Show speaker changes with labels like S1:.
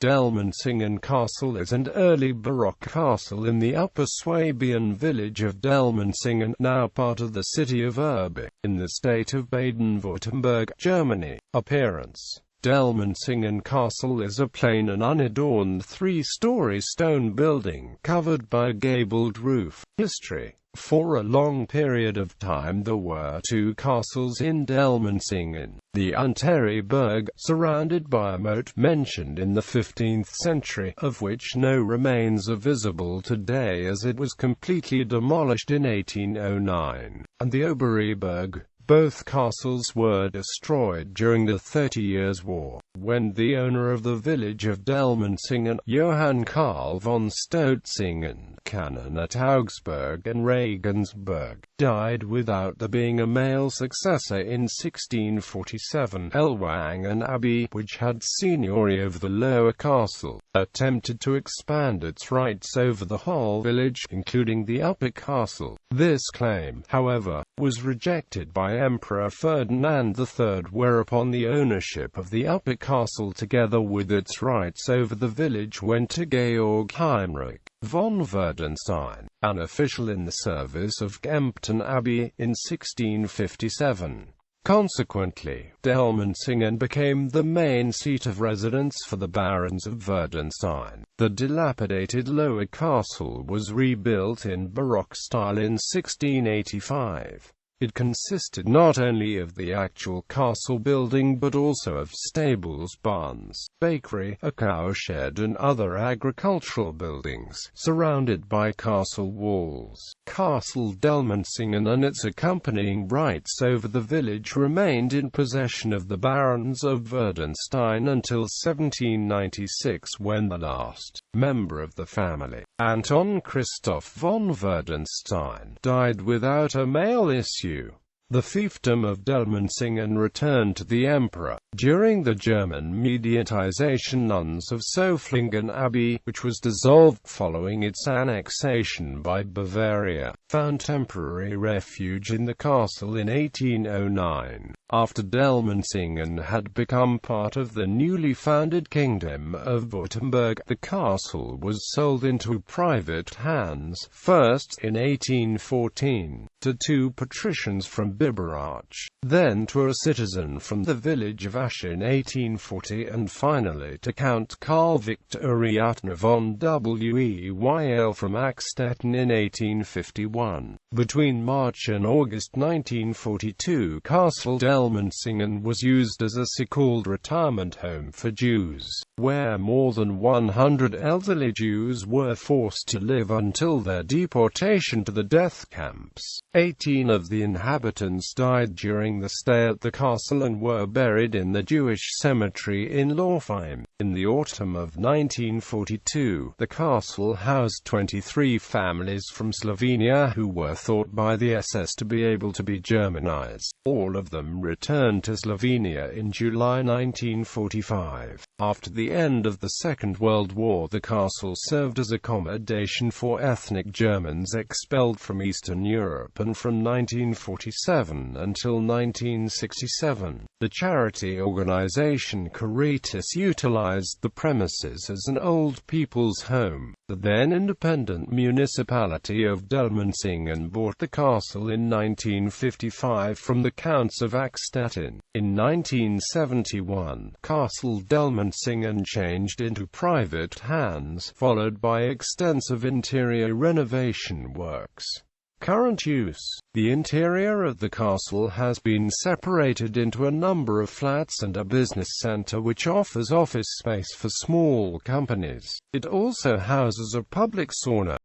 S1: Dellmensingen Castle is an early Baroque castle in the Upper Swabian village of Dellmensingen, now part of the city of Erbach, in the state of Baden-Württemberg, Germany. Appearance: Dellmensingen Castle is a plain and unadorned three-story stone building, covered by a gabled roof. History: for a long period of time there were two castles in Dellmensingen. The Unterberg, surrounded by a moat, mentioned in the 15th century, of which no remains are visible today as it was completely demolished in 1809, and the Oberberg. Both castles were destroyed during the 30 Years' War, when the owner of the village of Dellmensingen, Johann Karl von Stoetzingen, canon at Augsburg and Regensburg, died without there being a male successor in 1647. Ellwangen Abbey, which had seigneury over the lower castle, attempted to expand its rights over the whole village, including the upper castle. This claim, however, was rejected by Emperor Ferdinand III, whereupon the ownership of the upper castle together with its rights over the village went to Georg Heinrich von Werdenstein, an official in the service of Kempten Abbey, in 1657. Consequently, Dellmensingen became the main seat of residence for the barons of Werdenstein. The dilapidated lower castle was rebuilt in Baroque style in 1685. It consisted not only of the actual castle building but also of stables, barns, bakery, a cowshed and other agricultural buildings, surrounded by castle walls. Castle Dellmensingen and its accompanying rights over the village remained in possession of the barons of Werdenstein until 1796, when the last member of the family, Anton Christoph von Werdenstein, died without a male issue. The fiefdom of Dellmensingen returned to the emperor. During the German mediatization, nuns of Soflingen Abbey, which was dissolved following its annexation by Bavaria, found temporary refuge in the castle in 1809. After Dellmensingen had become part of the newly founded Kingdom of Württemberg, the castle was sold into private hands, first in 1814, to two patricians from Erbach, then to a citizen from the village of Asch in 1840, and finally to Count Karl Victor Riatner von Weyl from Axtetten in 1851. Between March and August 1942, Castle Dellmensingen was used as a so-called retirement home for Jews, where more than 100 elderly Jews were forced to live until their deportation to the death camps. 18 of the inhabitants died during the stay at the castle and were buried in the Jewish cemetery in Lorfheim. In the autumn of 1942, the castle housed 23 families from Slovenia who were thought by the SS to be able to be Germanized. All of them returned to Slovenia in July 1945. After the end of the Second World War, the castle served as accommodation for ethnic Germans expelled from Eastern Europe, and from 1947 until 1967, the charity organization Caritas utilized the premises as an old people's home. The then independent municipality of Dellmensingen bought the castle in 1955 from the Counts of Axtetten. In 1971, Castle Dellmensingen changed into private hands, followed by extensive interior renovation works. Current use: the interior of the castle has been separated into a number of flats and a business center which offers office space for small companies. It also houses a public sauna.